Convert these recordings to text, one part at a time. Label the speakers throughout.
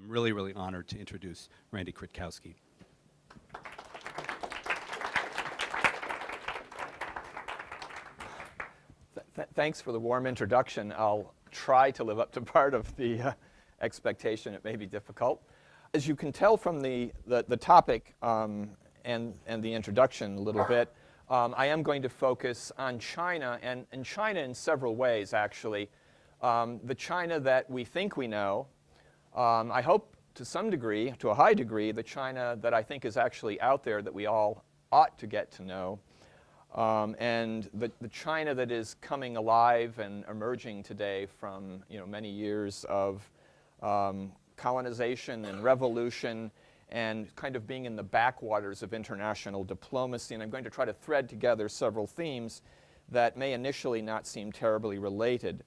Speaker 1: I'm really, really honored to introduce Randy Kritkausky.
Speaker 2: Thanks for the warm introduction. I'll try to live up to part of the expectation. It may be difficult. As you can tell from the topic and the introduction a little bit, I am going to focus on China, and China in several ways, actually. The China that we think we know, I hope to some degree, to a high degree, the China that I think is actually out there that we all ought to get to know, and the China that is coming alive and emerging today from many years of colonization and revolution and kind of being in the backwaters of international diplomacy. And I'm going to try to thread together several themes that may initially not seem terribly related.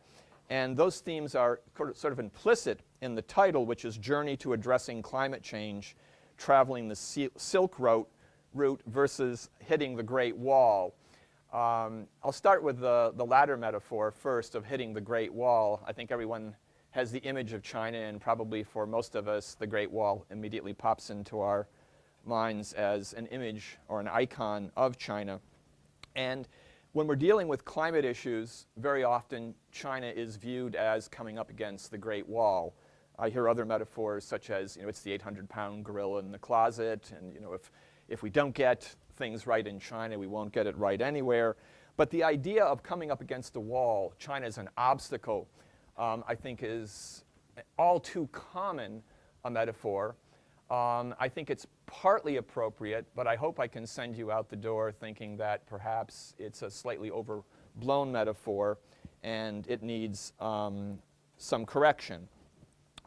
Speaker 2: And those themes are sort of implicit in the title, which is Journey to Addressing Climate Change, Traveling the Silk Route versus Hitting the Great Wall. I'll start with the latter metaphor first, of hitting the Great Wall. I think everyone has the image of China, and probably for most of us, the Great Wall immediately pops into our minds as an image or an icon of China. And when we're dealing with climate issues, very often China is viewed as coming up against the Great Wall. I hear other metaphors such as, it's the 800-pound gorilla in the closet, and if we don't get things right in China, we won't get it right anywhere. But the idea of coming up against a wall, China is an obstacle, I think is all too common a metaphor. I think it's partly appropriate, but I hope I can send you out the door thinking that perhaps it's a slightly overblown metaphor and it needs some correction.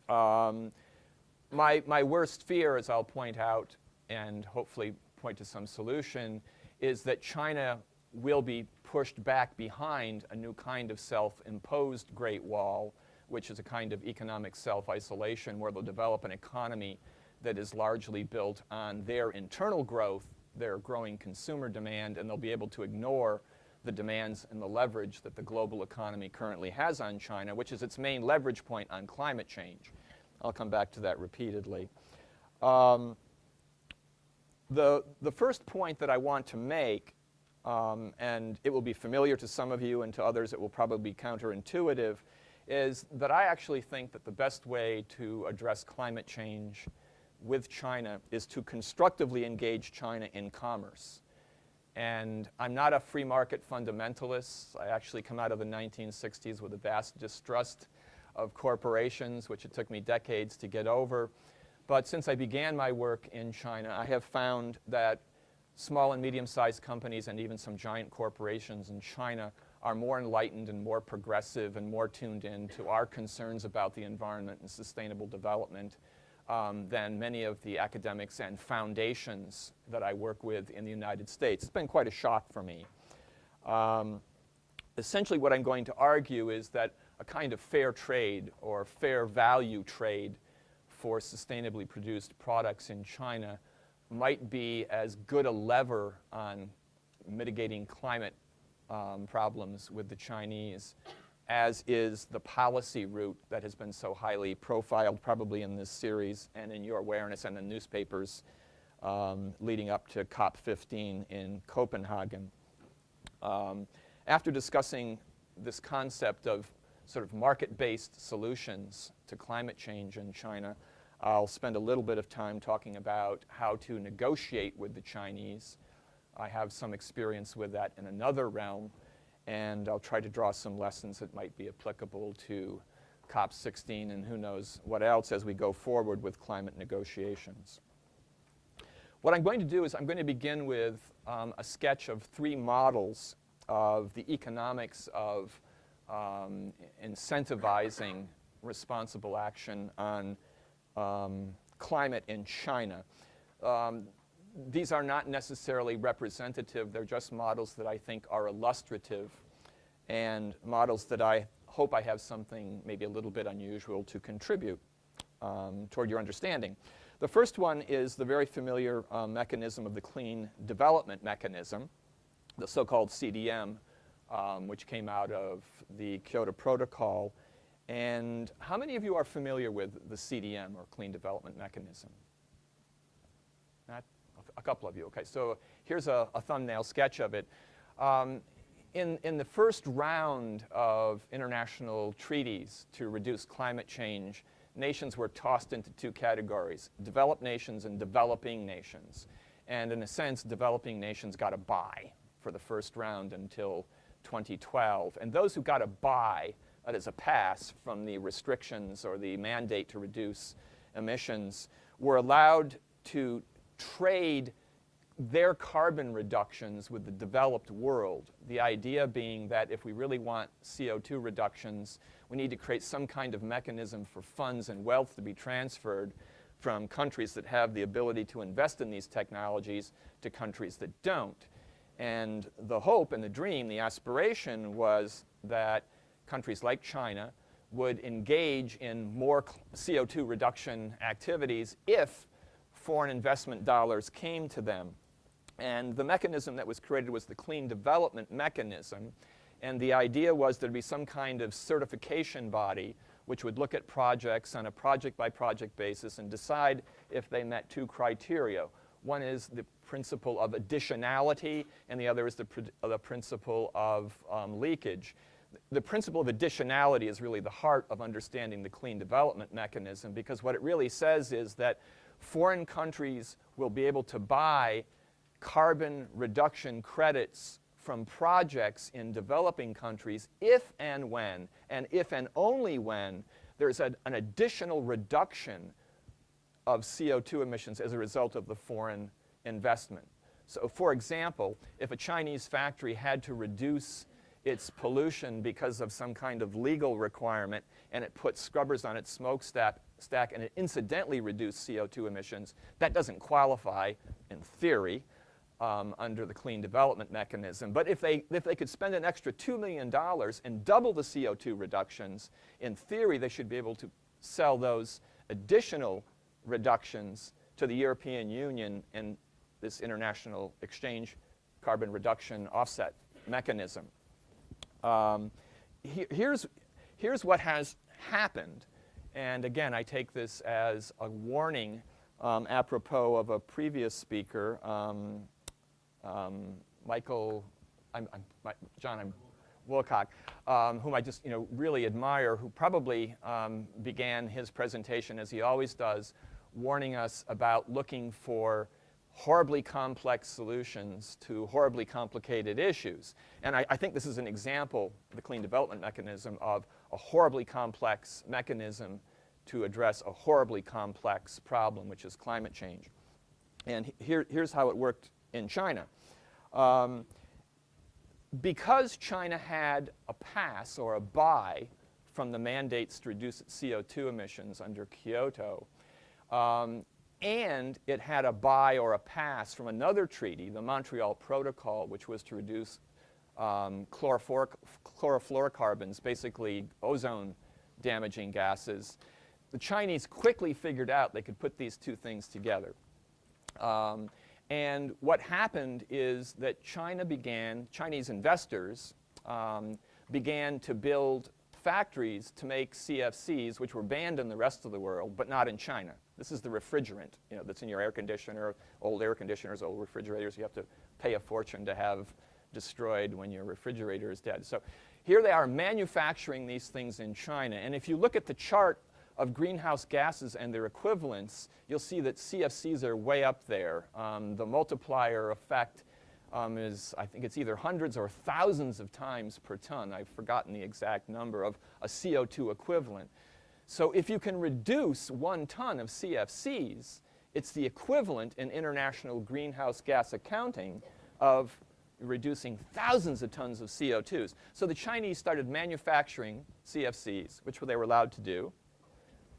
Speaker 2: My worst fear, as I'll point out and hopefully point to some solution, is that China will be pushed back behind a new kind of self-imposed Great Wall, which is a kind of economic self-isolation where they'll develop an economy that is largely built on their internal growth, their growing consumer demand, and they'll be able to ignore the demands and the leverage that the global economy currently has on China, which is its main leverage point on climate change. I'll come back to that repeatedly. The first point that I want to make, and it will be familiar to some of you and to others it will probably be counterintuitive, is that I actually think that the best way to address climate change with China is to constructively engage China in commerce. And I'm not a free market fundamentalist. I actually come out of the 1960s with a vast distrust of corporations, which it took me decades to get over. But since I began my work in China, I have found that small and medium-sized companies and even some giant corporations in China are more enlightened and more progressive and more tuned in to our concerns about the environment and sustainable development than many of the academics and foundations that I work with in the United States. It's been quite a shock for me. Essentially what I'm going to argue is that a kind of fair trade or fair value trade for sustainably produced products in China might be as good a lever on mitigating climate problems with the Chinese as is the policy route that has been so highly profiled probably in this series and in your awareness and the newspapers leading up to COP15 in Copenhagen. After discussing this concept of sort of market-based solutions to climate change in China, I'll spend a little bit of time talking about how to negotiate with the Chinese. I have some experience with that in another realm, and I'll try to draw some lessons that might be applicable to COP16 and who knows what else as we go forward with climate negotiations. What I'm going to do is I'm going to begin with a sketch of three models of the economics of incentivizing responsible action on climate in China. These are not necessarily representative. They're just models that I think are illustrative and models that I hope I have something maybe a little bit unusual to contribute toward your understanding. The first one is the very familiar mechanism of the Clean Development Mechanism, the so-called CDM, which came out of the Kyoto Protocol. And how many of you are familiar with the CDM, or Clean Development Mechanism? Not a couple of you. Okay, so here's a thumbnail sketch of it. In the first round of international treaties to reduce climate change, nations were tossed into two categories: developed nations and developing nations. And in a sense, developing nations got a bye for the first round until 2012. And those who got a bye, that is a pass from the restrictions or the mandate to reduce emissions, were allowed to trade their carbon reductions with the developed world. The idea being that if we really want CO2 reductions, we need to create some kind of mechanism for funds and wealth to be transferred from countries that have the ability to invest in these technologies to countries that don't. And the hope and the dream, the aspiration, was that countries like China would engage in more CO2 reduction activities if foreign investment dollars came to them. And the mechanism that was created was the Clean Development Mechanism. And the idea was there'd be some kind of certification body which would look at projects on a project-by-project basis and decide if they met two criteria. One is the principle of additionality, and the other is the principle of leakage. The principle of additionality is really the heart of understanding the Clean Development Mechanism, because what it really says is that foreign countries will be able to buy carbon reduction credits from projects in developing countries if and when, and if and only when, there's an additional reduction of CO2 emissions as a result of the foreign investment. So, for example, if a Chinese factory had to reduce its pollution because of some kind of legal requirement, and it put scrubbers on its smokestack and it incidentally reduced CO2 emissions, that doesn't qualify, in theory, under the Clean Development Mechanism. But if they could spend an extra $2 million and double the CO2 reductions, in theory they should be able to sell those additional reductions to the European Union and this international exchange carbon reduction offset mechanism. Here's what has happened. And again, I take this as a warning apropos of a previous speaker, John Wilcock, whom I just really admire, who probably began his presentation, as he always does, warning us about looking for horribly complex solutions to horribly complicated issues. And I think this is an example, the Clean Development Mechanism, of a horribly complex mechanism to address a horribly complex problem, which is climate change. And here's how it worked in China. Because China had a pass or a buy from the mandates to reduce its CO2 emissions under Kyoto, and it had a buy or a pass from another treaty, the Montreal Protocol, which was to reduce chlorofluorocarbons, basically ozone-damaging gases. The Chinese quickly figured out they could put these two things together. And what happened is that Chinese investors began to build factories to make CFCs, which were banned in the rest of the world, but not in China. This is the refrigerant, that's in your air conditioner, old air conditioners, old refrigerators. You have to pay a fortune to have destroyed when your refrigerator is dead. So here they are manufacturing these things in China. And if you look at the chart of greenhouse gases and their equivalents, you'll see that CFCs are way up there. The multiplier effect is, I think it's either hundreds or thousands of times per ton. I've forgotten the exact number of a CO2 equivalent. So if you can reduce 1 ton of CFCs, it's the equivalent in international greenhouse gas accounting of reducing thousands of tons of CO2s. So the Chinese started manufacturing CFCs, which they were allowed to do,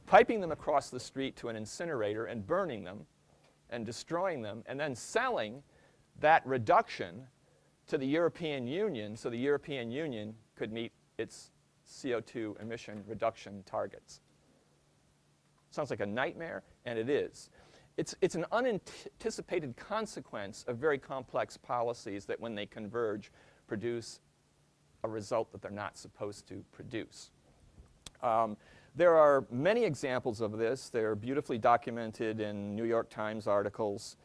Speaker 2: piping them across the street to an incinerator and burning them and destroying them, and then selling that reduction to the European Union so the European Union could meet its CO2 emission reduction targets. Sounds like a nightmare, and it is. It's an unanticipated consequence of very complex policies that, when they converge, produce a result that they're not supposed to produce. There are many examples of this. They're beautifully documented in New York Times articles.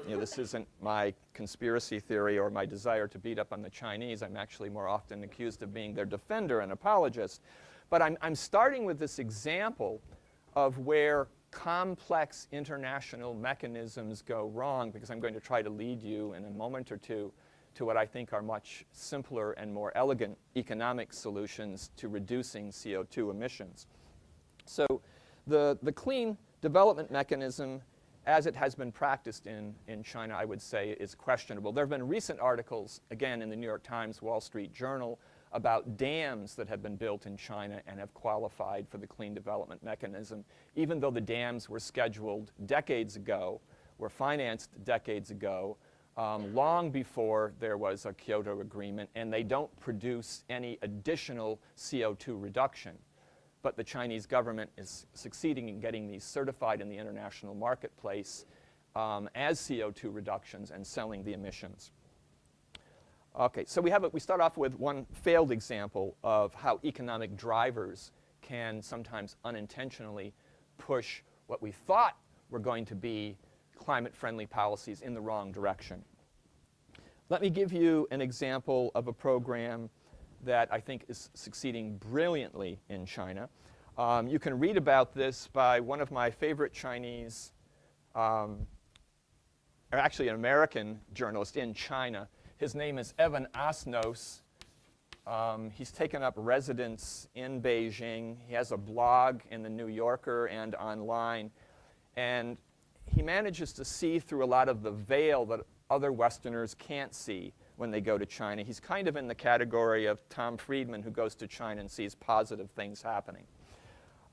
Speaker 2: This isn't my conspiracy theory or my desire to beat up on the Chinese. I'm actually more often accused of being their defender and apologist. But I'm starting with this example of where complex international mechanisms go wrong, because I'm going to try to lead you in a moment or two to what I think are much simpler and more elegant economic solutions to reducing CO2 emissions. So the clean development mechanism, as it has been practiced in China, I would say is questionable. There have been recent articles, again, in the New York Times, Wall Street Journal, about dams that have been built in China and have qualified for the clean development mechanism, even though the dams were scheduled decades ago, were financed decades ago, long before there was a Kyoto Agreement, and they don't produce any additional CO2 reduction. But the Chinese government is succeeding in getting these certified in the international marketplace as CO2 reductions and selling the emissions. Okay, so we start off with one failed example of how economic drivers can sometimes unintentionally push what we thought were going to be climate-friendly policies in the wrong direction. Let me give you an example of a program that I think is succeeding brilliantly in China. You can read about this by one of my favorite Chinese, or actually an American journalist in China. His name is Evan Asnos. He's taken up residence in Beijing. He has a blog in the New Yorker and online. And he manages to see through a lot of the veil that other Westerners can't see when they go to China. He's kind of in the category of Tom Friedman, who goes to China and sees positive things happening.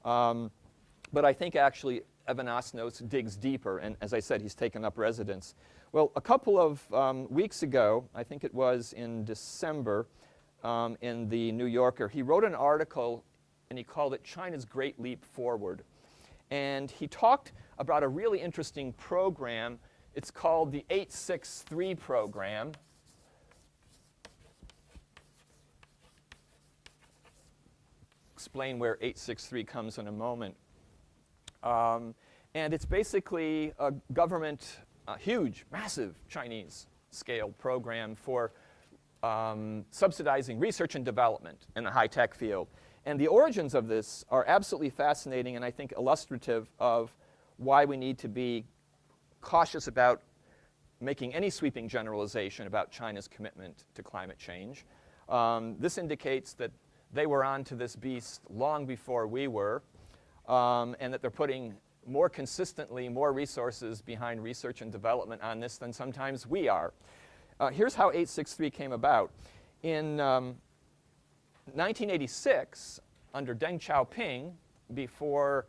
Speaker 2: But I think actually Evan Asnos digs deeper, and as I said, he's taken up residence. Well, a couple of weeks ago, I think it was in December, in the New Yorker, he wrote an article and he called it China's Great Leap Forward. And he talked about a really interesting program. It's called the 863 program. Explain where 863 comes in a moment. And it's basically a government, a huge, massive Chinese scale program for subsidizing research and development in the high-tech field. And the origins of this are absolutely fascinating and I think illustrative of why we need to be cautious about making any sweeping generalization about China's commitment to climate change. This indicates that they were onto this beast long before we were, and that they're putting more consistently more resources behind research and development on this than sometimes we are. Here's how 863 came about. In 1986, under Deng Xiaoping, before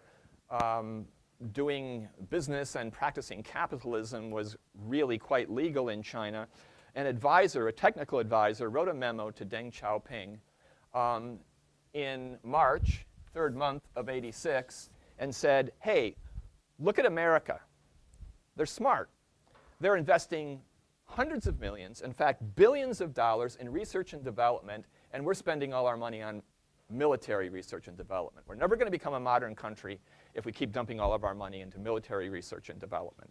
Speaker 2: doing business and practicing capitalism was really quite legal in China, an advisor, a technical advisor, wrote a memo to Deng Xiaoping in March, third month of '86, and said, hey, look at America. They're smart. They're investing hundreds of millions, in fact, billions of dollars in research and development, and we're spending all our money on military research and development. We're never going to become a modern country if we keep dumping all of our money into military research and development.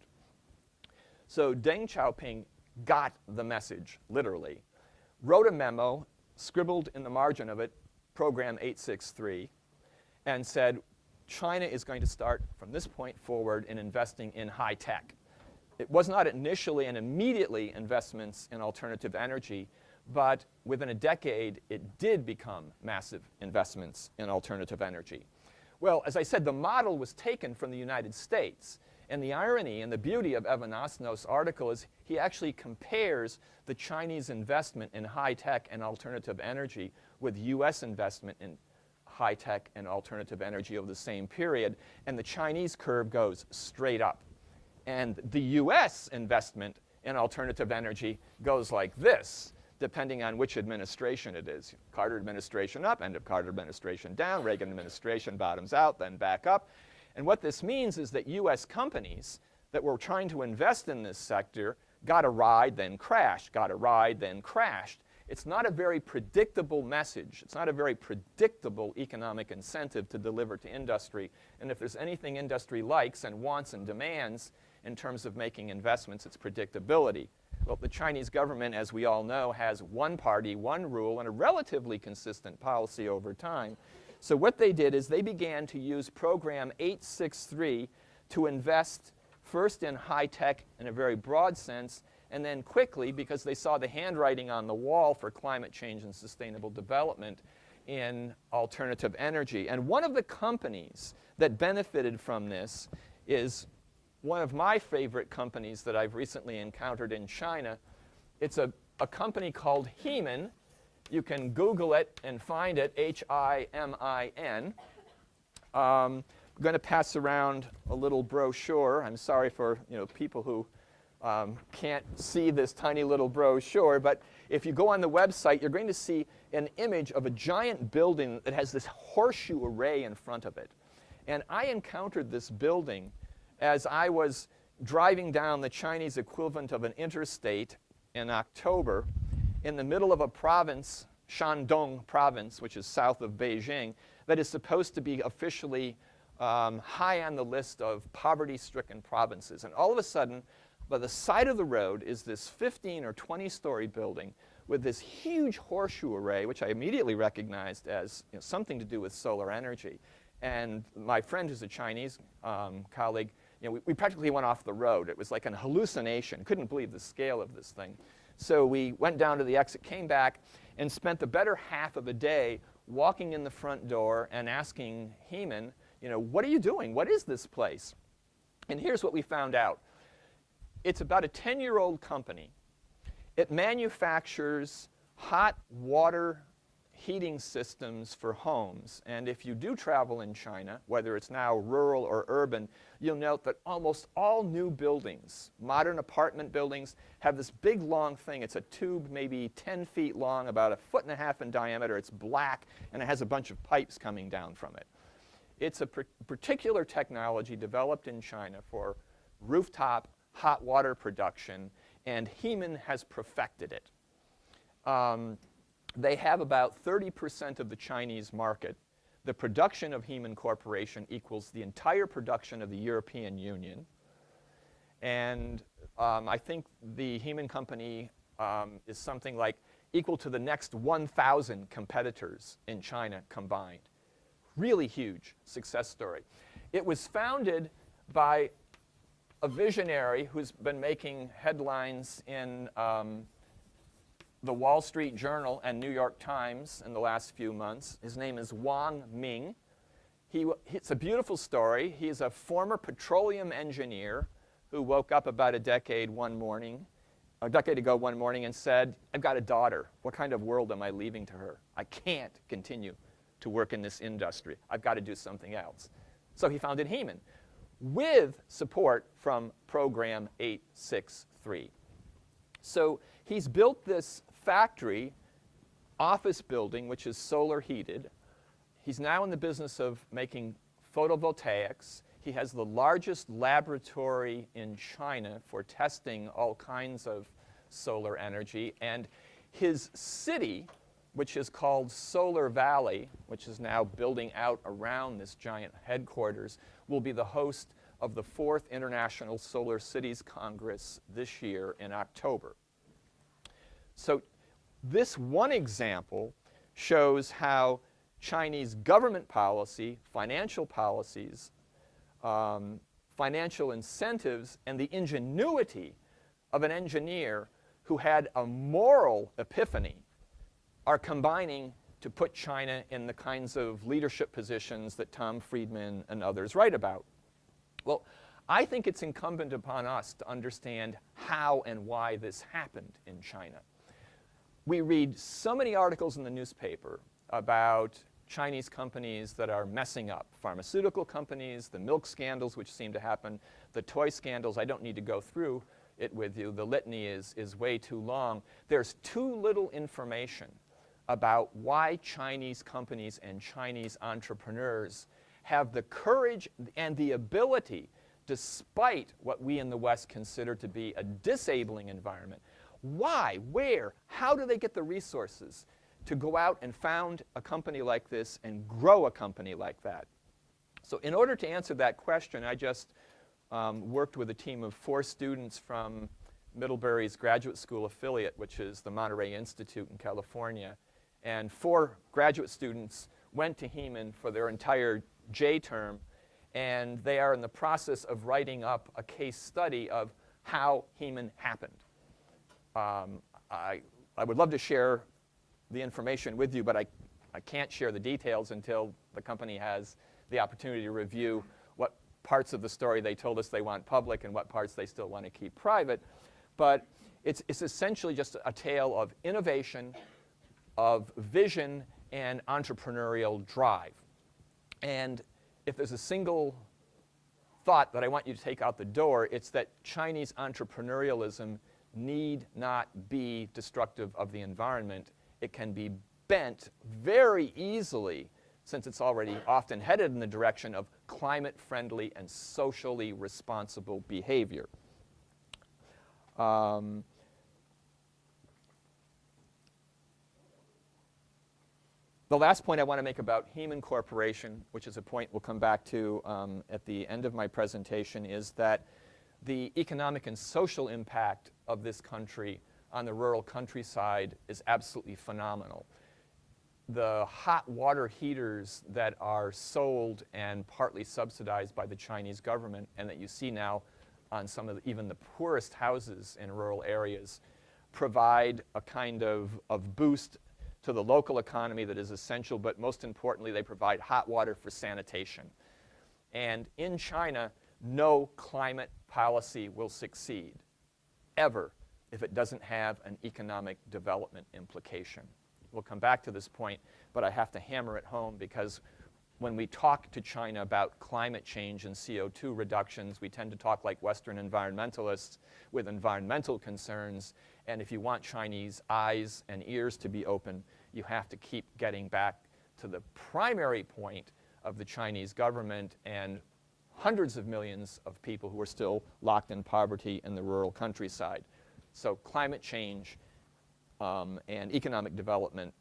Speaker 2: So Deng Xiaoping got the message, literally, wrote a memo, scribbled in the margin of it, Program 863, and said, China is going to start from this point forward in investing in high tech. It was not initially and immediately investments in alternative energy, but within a decade, it did become massive investments in alternative energy. Well, as I said, the model was taken from the United States. And the irony and the beauty of Evan Asnos' article is he actually compares the Chinese investment in high-tech and alternative energy with US investment in high-tech and alternative energy over the same period. And the Chinese curve goes straight up. And the US investment in alternative energy goes like this, depending on which administration it is. Carter administration up, end of Carter administration down, Reagan administration bottoms out, then back up. And what this means is that US companies that were trying to invest in this sector got a ride, then crashed, got a ride, then crashed. It's not a very predictable message. It's not a very predictable economic incentive to deliver to industry. And if there's anything industry likes and wants and demands in terms of making investments, it's predictability. Well, the Chinese government, as we all know, has one party, one rule, and a relatively consistent policy over time. So what they did is they began to use Program 863 to invest first in high tech in a very broad sense, and then quickly, because they saw the handwriting on the wall for climate change and sustainable development, in alternative energy. And one of the companies that benefited from this is one of my favorite companies that I've recently encountered in China. It's a company called Hemin. You can Google it and find it, H-I-M-I-N. I'm going to pass around a little brochure. I'm sorry for people who can't see this tiny little brochure, but if you go on the website, you're going to see an image of a giant building that has this horseshoe array in front of it. And I encountered this building as I was driving down the Chinese equivalent of an interstate in October in the middle of a province, Shandong province, which is south of Beijing, that is supposed to be officially high on the list of poverty-stricken provinces. And all of a sudden, by the side of the road is this 15 or 20-story building with this huge horseshoe array, which I immediately recognized as something to do with solar energy. And my friend, who's a Chinese colleague, we practically went off the road. It was like an hallucination. Couldn't believe the scale of this thing. So we went down to the exit, came back, and spent the better half of a day walking in the front door and asking Hemin, what are you doing? What is this place? And here's what we found out. It's about a 10-year-old company. It manufactures hot water heating systems for homes. And if you do travel in China, whether it's now rural or urban, you'll note that almost all new buildings, modern apartment buildings, have this big long thing. It's a tube maybe 10 feet long, about 1.5 feet in diameter. It's black, and it has a bunch of pipes coming down from it. It's a particular technology developed in China for rooftop hot water production, and Hemin has perfected it. They have about 30% of the Chinese market. The production of Hemin Corporation equals the entire production of the European Union. And I think the Hemin company is something like equal to the next 1,000 competitors in China combined. Really huge success story. It was founded by a visionary who's been making headlines in the Wall Street Journal and New York Times in the last few months. His name is Wang Ming. It's a beautiful story. He's a former petroleum engineer who woke up about a decade ago one morning and said, I've got a daughter. What kind of world am I leaving to her? I can't continue to work in this industry. I've got to do something else. So he founded Hemin with support from Program 863. So he's built this factory office building, which is solar heated. He's now in the business of making photovoltaics. He has the largest laboratory in China for testing all kinds of solar energy. And his city, which is called Solar Valley, which is now building out around this giant headquarters, will be the host of the 4th International Solar Cities Congress this year in October. So this one example shows how Chinese government policy, financial policies, financial incentives, and the ingenuity of an engineer who had a moral epiphany are combining to put China in the kinds of leadership positions that Tom Friedman and others write about. Well, I think it's incumbent upon us to understand how and why this happened in China. We read so many articles in the newspaper about Chinese companies that are messing up. Pharmaceutical companies, the milk scandals which seem to happen, the toy scandals. I don't need to go through it with you. The litany is way too long. There's too little information about why Chinese companies and Chinese entrepreneurs have the courage and the ability, despite what we in the West consider to be a disabling environment, Why? Where? How do they get the resources to go out and found a company like this and grow a company like that? So in order to answer that question, I just worked with a team of 4 students from Middlebury's graduate school affiliate, which is the Monterey Institute in California. And 4 graduate students went to Heman for their entire J term, and they are in the process of writing up a case study of how Heman happened. I would love to share the information with you, but I can't share the details until the company has the opportunity to review what parts of the story they told us they want public and what parts they still want to keep private. But it's essentially just a tale of innovation, of vision, and entrepreneurial drive. And if there's a single thought that I want you to take out the door, it's that Chinese entrepreneurialism need not be destructive of the environment. It can be bent very easily, since it's already often headed in the direction of climate-friendly and socially responsible behavior. The last point I want to make about Heman Corporation, which is a point we'll come back to at the end of my presentation, is that the economic and social impact of this country on the rural countryside is absolutely phenomenal. The hot water heaters that are sold and partly subsidized by the Chinese government, and that you see now on some of even the poorest houses in rural areas, provide a kind of boost to the local economy that is essential, but most importantly, they provide hot water for sanitation. And in China, no climate policy will succeed, ever, if it doesn't have an economic development implication. We'll come back to this point, but I have to hammer it home because when we talk to China about climate change and CO2 reductions, we tend to talk like Western environmentalists with environmental concerns. And if you want Chinese eyes and ears to be open, you have to keep getting back to the primary point of the Chinese government and hundreds of millions of people who are still locked in poverty in the rural countryside. So climate change and economic development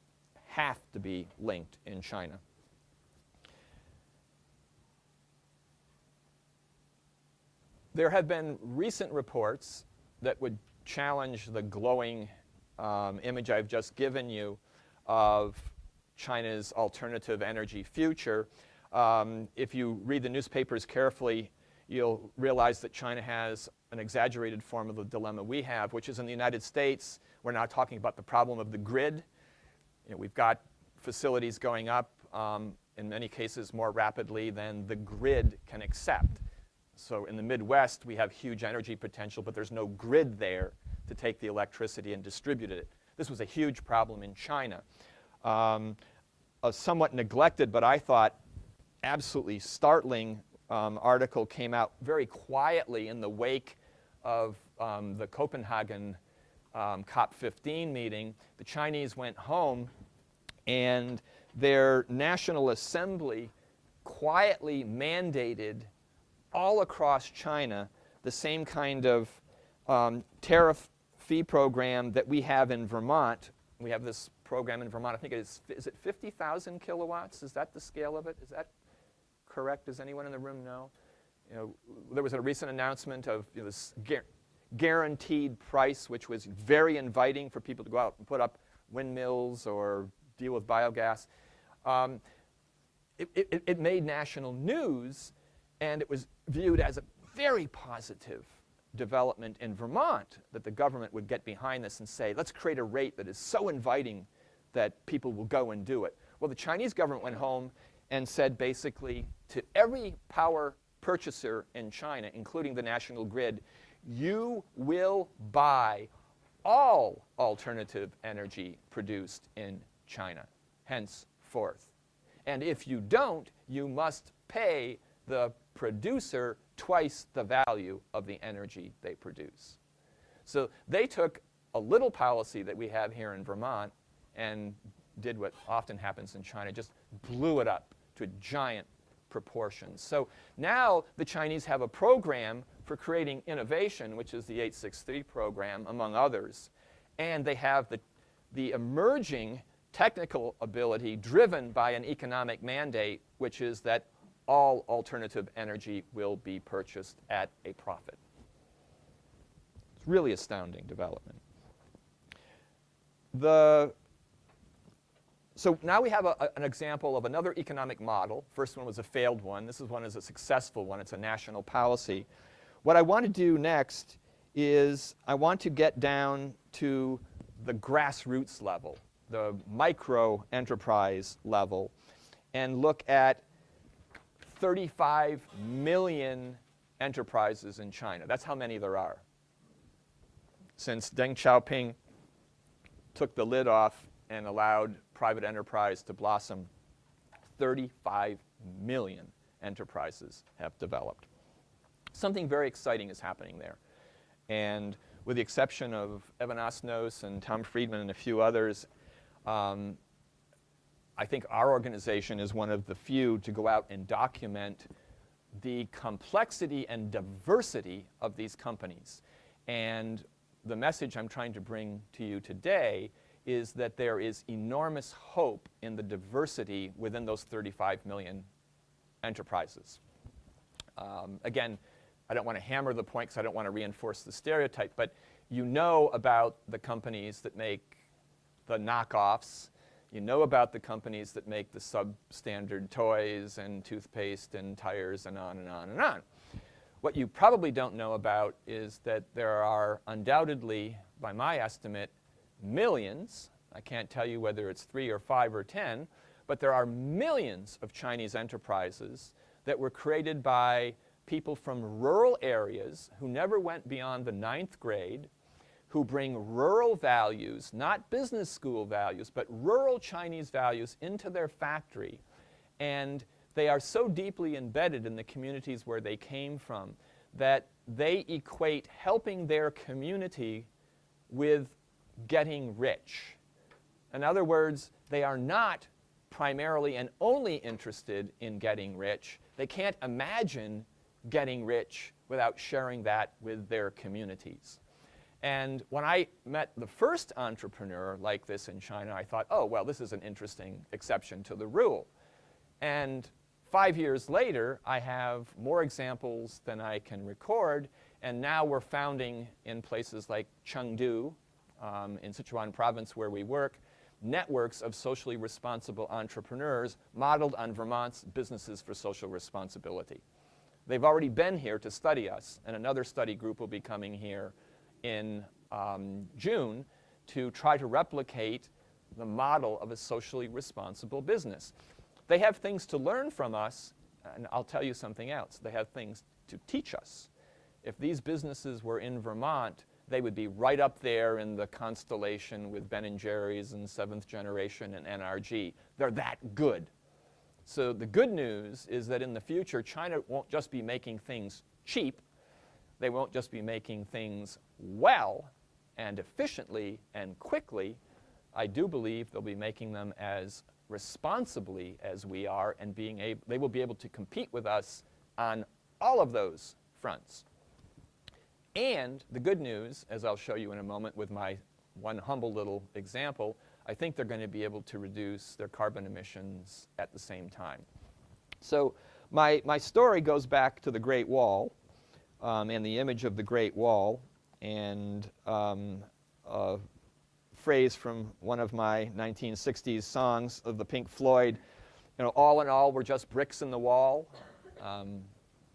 Speaker 2: have to be linked in China. There have been recent reports that would challenge the glowing image I've just given you of China's alternative energy future. If you read the newspapers carefully, you'll realize that China has an exaggerated form of the dilemma we have, which is in the United States, we're now talking about the problem of the grid. We've got facilities going up, in many cases more rapidly than the grid can accept. So in the Midwest, we have huge energy potential, but there's no grid there to take the electricity and distribute it. This was a huge problem in China. A somewhat neglected, but I thought absolutely startling article came out very quietly in the wake of the Copenhagen COP15 meeting. The Chinese went home, and their National Assembly quietly mandated all across China the same kind of tariff fee program that we have in Vermont. We have this program in Vermont. I think is it 50,000 kilowatts? Is that the scale of it? Is that correct? Does anyone in the room know? There was a recent announcement of this guaranteed price, which was very inviting for people to go out and put up windmills or deal with biogas. It made national news, and it was viewed as a very positive development in Vermont that the government would get behind this and say, let's create a rate that is so inviting that people will go and do it. Well, the Chinese government went home and said basically to every power purchaser in China, including the national grid, you will buy all alternative energy produced in China, henceforth. And if you don't, you must pay the producer twice the value of the energy they produce. So they took a little policy that we have here in Vermont and did what often happens in China, just blew it up to giant proportions. So now the Chinese have a program for creating innovation, which is the 863 program, among others. and they have the emerging technical ability driven by an economic mandate, which is that all alternative energy will be purchased at a profit. It's really astounding development. So now we have an example of another economic model. First one was a failed one. This one is a successful one. It's a national policy. What I want to do next is I want to get down to the grassroots level, the micro enterprise level, and look at 35 million enterprises in China. That's how many there are. Since Deng Xiaoping took the lid off and allowed private enterprise to blossom, 35 million enterprises have developed. Something very exciting is happening there. And with the exception of Evan Osnos and Tom Friedman and a few others, I think our organization is one of the few to go out and document the complexity and diversity of these companies. And the message I'm trying to bring to you today is that there is enormous hope in the diversity within those 35 million enterprises. Again, I don't want to hammer the point because I don't want to reinforce the stereotype, but you know about the companies that make the knockoffs. You know about the companies that make the substandard toys and toothpaste and tires and on and on and on. What you probably don't know about is that there are undoubtedly, by my estimate, millions, I can't tell you whether it's 3 or 5 or 10, but there are millions of Chinese enterprises that were created by people from rural areas who never went beyond the 9th grade, who bring rural values, not business school values, but rural Chinese values into their factory. And they are so deeply embedded in the communities where they came from that they equate helping their community with getting rich. In other words, they are not primarily and only interested in getting rich. They can't imagine getting rich without sharing that with their communities. And when I met the first entrepreneur like this in China, I thought, oh, well, this is an interesting exception to the rule. And 5 years later, I have more examples than I can record, and now we're founding in places like Chengdu, in Sichuan province where we work, networks of socially responsible entrepreneurs modeled on Vermont's Businesses for Social Responsibility. They've already been here to study us, and another study group will be coming here in June to try to replicate the model of a socially responsible business. They have things to learn from us, and I'll tell you something else. They have things to teach us. If these businesses were in Vermont, they would be right up there in the constellation with Ben & Jerry's and Seventh Generation and NRG. They're that good. So the good news is that in the future, China won't just be making things cheap. They won't just be making things well and efficiently and quickly. I do believe they'll be making them as responsibly as we are, and they will be able to compete with us on all of those fronts. And the good news, as I'll show you in a moment with my one humble little example, I think they're going to be able to reduce their carbon emissions at the same time. So my story goes back to the Great Wall and the image of the Great Wall, and a phrase from one of my 1960s songs of the Pink Floyd, you know, all in all, we're just bricks in the wall.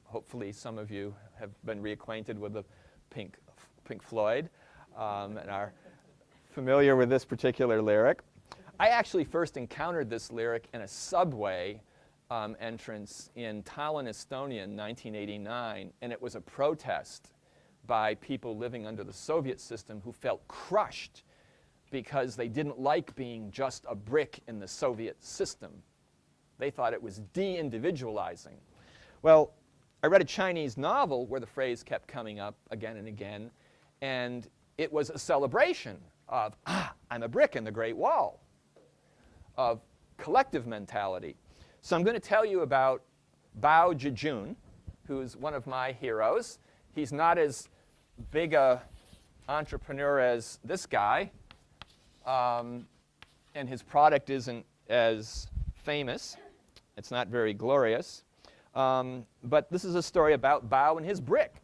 Speaker 2: Hopefully some of you have been reacquainted with the Pink Floyd and are familiar with this particular lyric. I actually first encountered this lyric in a subway entrance in Tallinn, Estonia in 1989, and it was a protest by people living under the Soviet system who felt crushed because they didn't like being just a brick in the Soviet system. They thought it was de-individualizing. Well, I read a Chinese novel where the phrase kept coming up again and again, and it was a celebration of, I'm a brick in the Great Wall, of collective mentality. So I'm going to tell you about Bao Zhijun, who's one of my heroes. He's not as big a entrepreneur as this guy, and his product isn't as famous. It's not very glorious. But this is a story about Bao and his brick,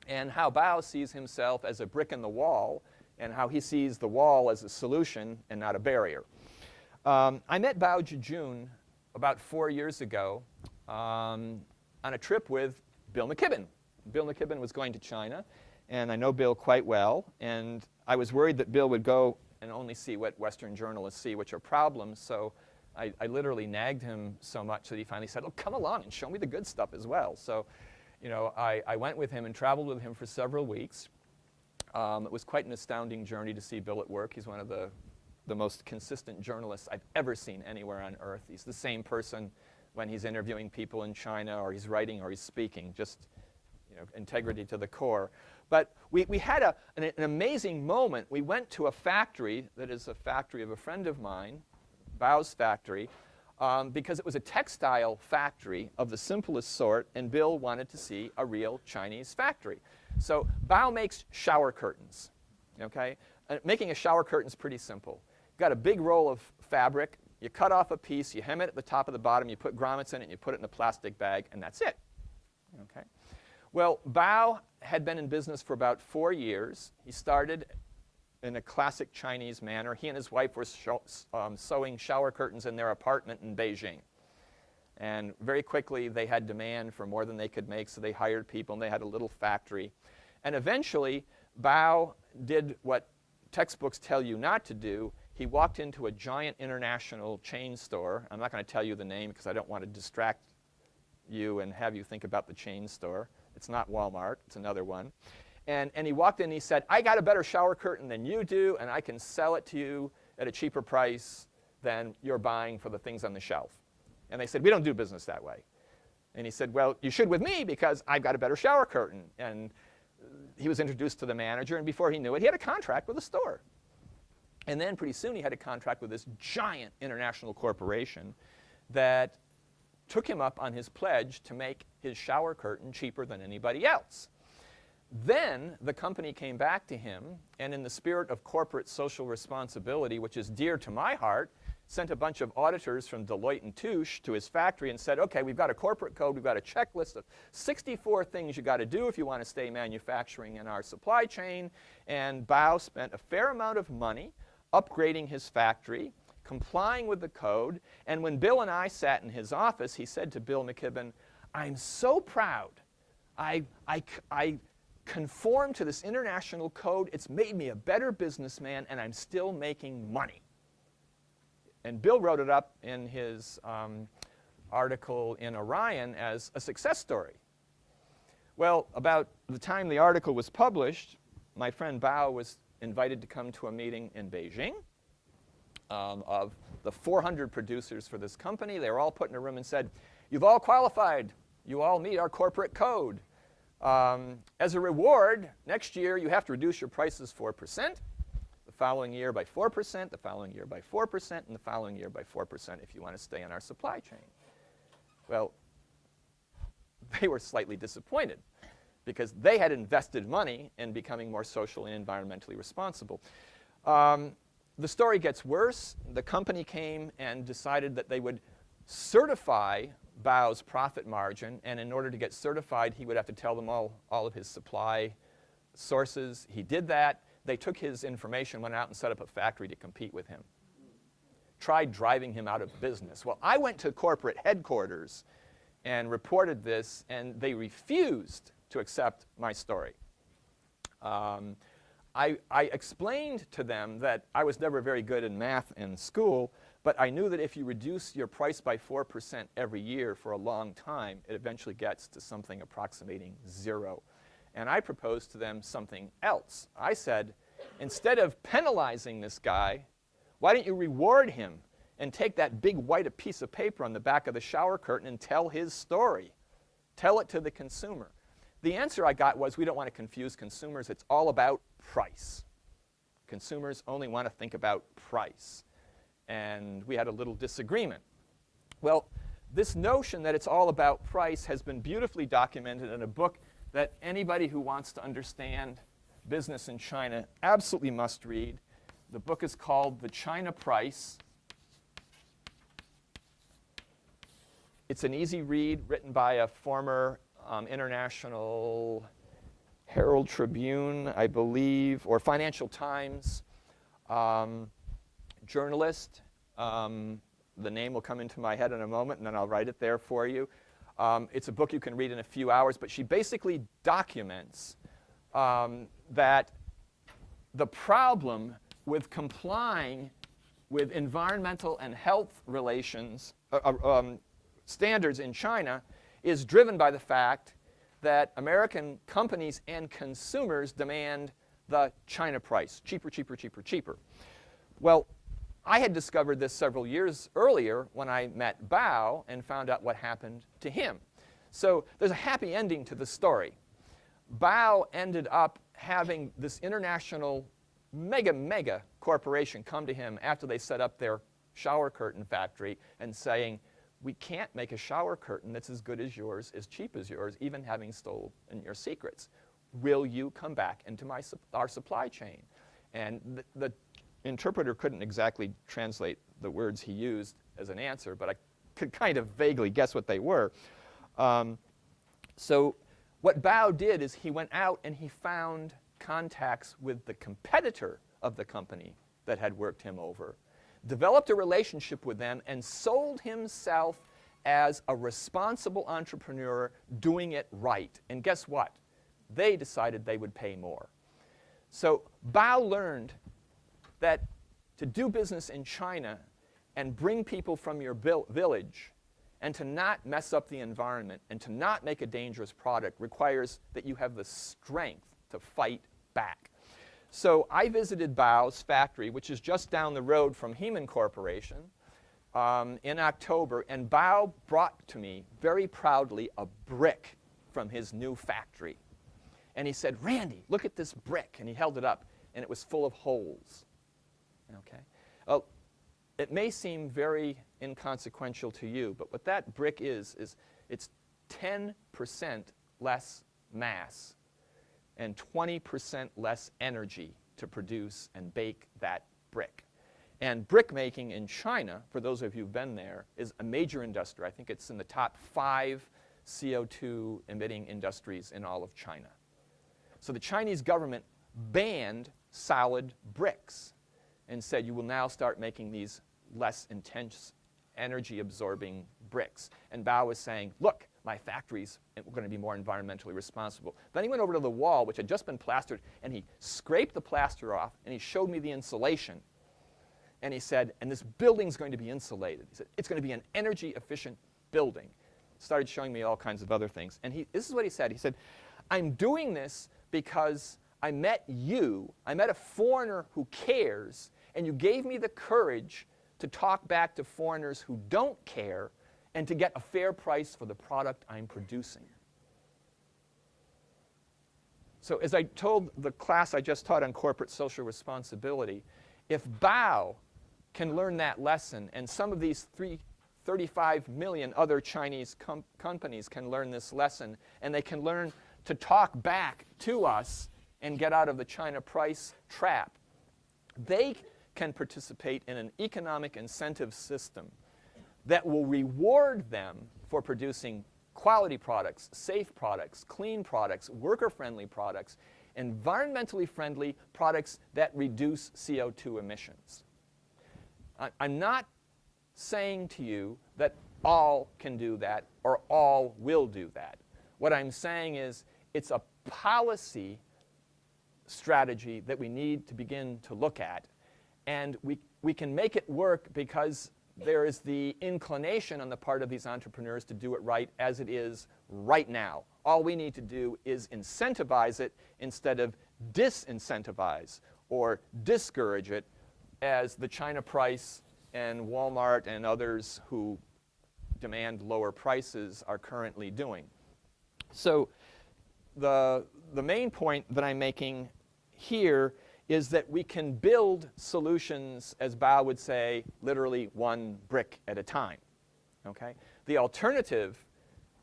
Speaker 2: and how Bao sees himself as a brick in the wall, and how he sees the wall as a solution and not a barrier. I met Bao Jejun about 4 years ago on a trip with Bill McKibben. Bill McKibben was going to China, and I know Bill quite well, and I was worried that Bill would go and only see what Western journalists see, which are problems, so I literally nagged him so much that he finally said, oh, come along and show me the good stuff as well. So, you know, I went with him and traveled with him for several weeks. It was quite an astounding journey to see Bill at work. He's one of the most consistent journalists I've ever seen anywhere on earth. He's the same person when he's interviewing people in China, or he's writing, or he's speaking, just, you know, integrity to the core. But we had an amazing moment. We went to a factory that is a factory of a friend of mine, Bao's factory, because it was a textile factory of the simplest sort, and Bill wanted to see a real Chinese factory. So Bao makes shower curtains, okay? Making a shower curtain is pretty simple. You've got a big roll of fabric, you cut off a piece, you hem it at the top of the bottom, you put grommets in it, and you put it in a plastic bag, and that's it, okay? Well, Bao had been in business for about 4 years. He started in a classic Chinese manner. He and his wife were sewing shower curtains in their apartment in Beijing. And very quickly, they had demand for more than they could make, so they hired people, and they had a little factory. And eventually, Bao did what textbooks tell you not to do. He walked into a giant international chain store. I'm not going to tell you the name because I don't want to distract you and have you think about the chain store. It's not Walmart. It's another one. And he walked in and he said, I got a better shower curtain than you do, and I can sell it to you at a cheaper price than you're buying for the things on the shelf. And they said, we don't do business that way. And he said, well, you should with me because I've got a better shower curtain. And he was introduced to the manager, and before he knew it, he had a contract with the store. And then pretty soon he had a contract with this giant international corporation that took him up on his pledge to make his shower curtain cheaper than anybody else. Then the company came back to him, and in the spirit of corporate social responsibility, which is dear to my heart, sent a bunch of auditors from Deloitte and Touche to his factory and said, okay, we've got a corporate code, we've got a checklist of 64 things you got to do if you want to stay manufacturing in our supply chain. And Bao spent a fair amount of money upgrading his factory, complying with the code. And when Bill and I sat in his office, he said to Bill McKibben, I'm so proud. I conform to this international code. It's made me a better businessman, and I'm still making money. And Bill wrote it up in his article in Orion as a success story. Well, about the time the article was published, my friend Bao was invited to come to a meeting in Beijing of the 400 producers for this company. They were all put in a room and said, you've all qualified. You all meet our corporate code. As a reward, next year you have to reduce your prices 4%, the following year by 4%, the following year by 4%, and the following year by 4% if you want to stay in our supply chain. Well, they were slightly disappointed because they had invested money in becoming more socially and environmentally responsible. The story gets worse. The company came and decided that they would certify Bao's profit margin, and in order to get certified, he would have to tell them all of his supply sources. He did that. They took his information, went out and set up a factory to compete with him. Tried driving him out of business. Well, I went to corporate headquarters and reported this, and they refused to accept my story. I explained to them that I was never very good in math in school, but I knew that if you reduce your price by 4% every year for a long time, it eventually gets to something approximating 0. And I proposed to them something else. I said, instead of penalizing this guy, why don't you reward him and take that big white piece of paper on the back of the shower curtain and tell his story? Tell it to the consumer. The answer I got was, we don't want to confuse consumers. It's all about price. Consumers only want to think about price. And we had a little disagreement. Well, this notion that it's all about price has been beautifully documented in a book that anybody who wants to understand business in China, absolutely must read. The book is called The China Price. It's an easy read, written by a former International Herald Tribune, I believe, or Financial Times journalist. The name will come into my head in a moment, and then I'll write it there for you. It's a book you can read in a few hours, but she basically documents that the problem with complying with environmental and health relations standards in China is driven by the fact that American companies and consumers demand the China price, cheaper, cheaper, cheaper, cheaper. Well, I had discovered this several years earlier when I met Bao and found out what happened to him. So there's a happy ending to the story. Bao ended up having this international mega corporation come to him after they set up their shower curtain factory and saying, we can't make a shower curtain that's as good as yours, as cheap as yours, even having stolen your secrets. Will you come back into our supply chain? And the interpreter couldn't exactly translate the words he used as an answer, but I could kind of vaguely guess what they were. So what Bao did is he went out and he found contacts with the competitor of the company that had worked him over, developed a relationship with them, and sold himself as a responsible entrepreneur doing it right. And guess what? They decided they would pay more. So Bao learned that to do business in China and bring people from your village and to not mess up the environment and to not make a dangerous product requires that you have the strength to fight back. So I visited Bao's factory, which is just down the road from Heman Corporation, in October, and Bao brought to me very proudly a brick from his new factory. And he said, Randy, look at this brick. And he held it up, and it was full of holes. Okay? Well, it may seem very inconsequential to you, but what that brick is it's 10% less mass and 20% less energy to produce and bake that brick. And brick making in China, for those of you who've been there, is a major industry. I think it's in the top 5 CO2 emitting industries in all of China. So the Chinese government banned solid bricks and said you will now start making these less intense energy absorbing bricks. And Bao was saying, look, my factories are going to be more environmentally responsible. Then he went over to the wall, which had just been plastered, and he scraped the plaster off, and he showed me the insulation. And he said, and this building's going to be insulated. He said, it's going to be an energy efficient building. Started showing me all kinds of other things. And this is what he said. He said, I'm doing this because I met you. I met a foreigner who cares, and you gave me the courage to talk back to foreigners who don't care and to get a fair price for the product I'm producing. So as I told the class I just taught on corporate social responsibility, if Bao can learn that lesson, and some of these 35 million other Chinese companies can learn this lesson, and they can learn to talk back to us and get out of the China price trap, they can participate in an economic incentive system that will reward them for producing quality products, safe products, clean products, worker-friendly products, environmentally friendly products that reduce CO2 emissions. I'm not saying to you that all can do that or all will do that. What I'm saying is it's a policy strategy that we need to begin to look at. And we can make it work because there is the inclination on the part of these entrepreneurs to do it right as it is right now. All we need to do is incentivize it instead of disincentivize or discourage it, as the China price and Walmart and others who demand lower prices are currently doing. So the main point that I'm making here is that we can build solutions, as Bao would say, literally one brick at a time. Okay? The alternative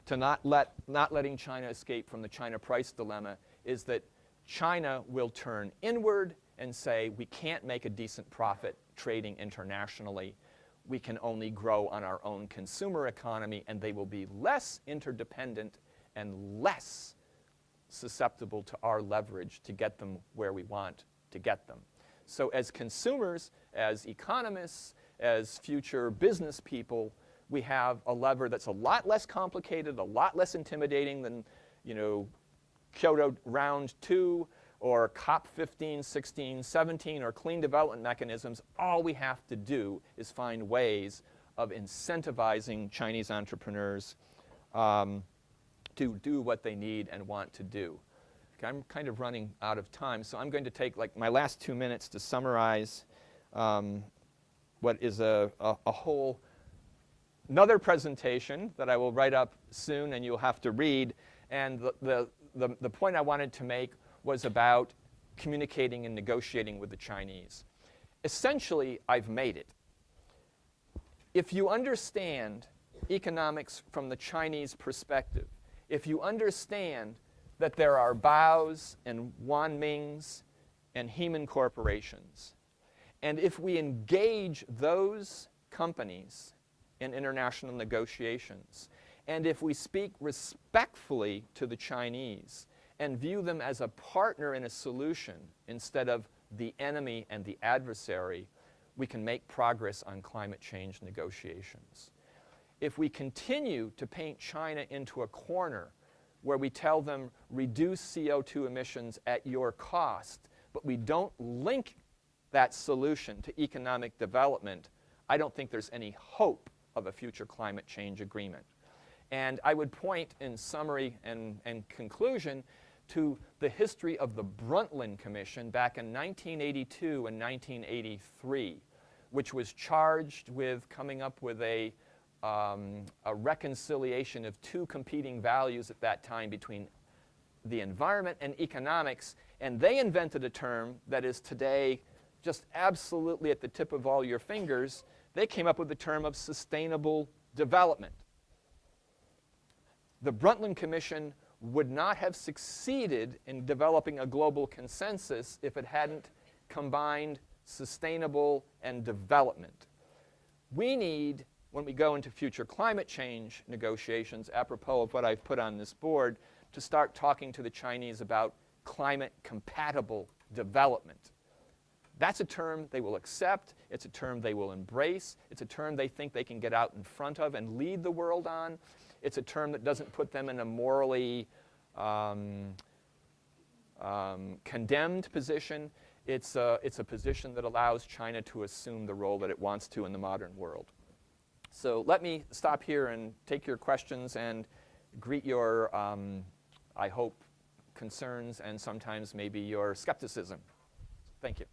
Speaker 2: to not letting China escape from the China price dilemma is that China will turn inward and say, we can't make a decent profit trading internationally. We can only grow on our own consumer economy, and they will be less interdependent and less susceptible to our leverage to get them where we want to get them. So as consumers, as economists, as future business people, we have a lever that's a lot less complicated, a lot less intimidating than, Kyoto Round 2 or COP 15, 16, 17, or clean development mechanisms. All we have to do is find ways of incentivizing Chinese entrepreneurs to do what they need and want to do. Okay, I'm kind of running out of time, so I'm going to take my last 2 minutes to summarize what is another presentation that I will write up soon and you'll have to read. And the point I wanted to make was about communicating and negotiating with the Chinese. Essentially, I've made it. If you understand economics from the Chinese perspective, if you understand that there are Baos and Wanmings and Heman corporations, and if we engage those companies in international negotiations, and if we speak respectfully to the Chinese and view them as a partner in a solution instead of the enemy and the adversary, we can make progress on climate change negotiations. If we continue to paint China into a corner where we tell them reduce CO2 emissions at your cost, but we don't link that solution to economic development, I don't think there's any hope of a future climate change agreement. And I would point in summary and conclusion to the history of the Brundtland Commission back in 1982 and 1983, which was charged with coming up with a reconciliation of two competing values at that time between the environment and economics. And they invented a term that is today just absolutely at the tip of all your fingers. They came up with the term of sustainable development. The Brundtland Commission would not have succeeded in developing a global consensus if it hadn't combined sustainable and development. We need, when we go into future climate change negotiations, apropos of what I've put on this board, to start talking to the Chinese about climate-compatible development. That's a term they will accept. It's a term they will embrace. It's a term they think they can get out in front of and lead the world on. It's a term that doesn't put them in a morally condemned position. It's a position that allows China to assume the role that it wants to in the modern world. So let me stop here and take your questions and greet your, I hope, concerns and sometimes maybe your skepticism. Thank you.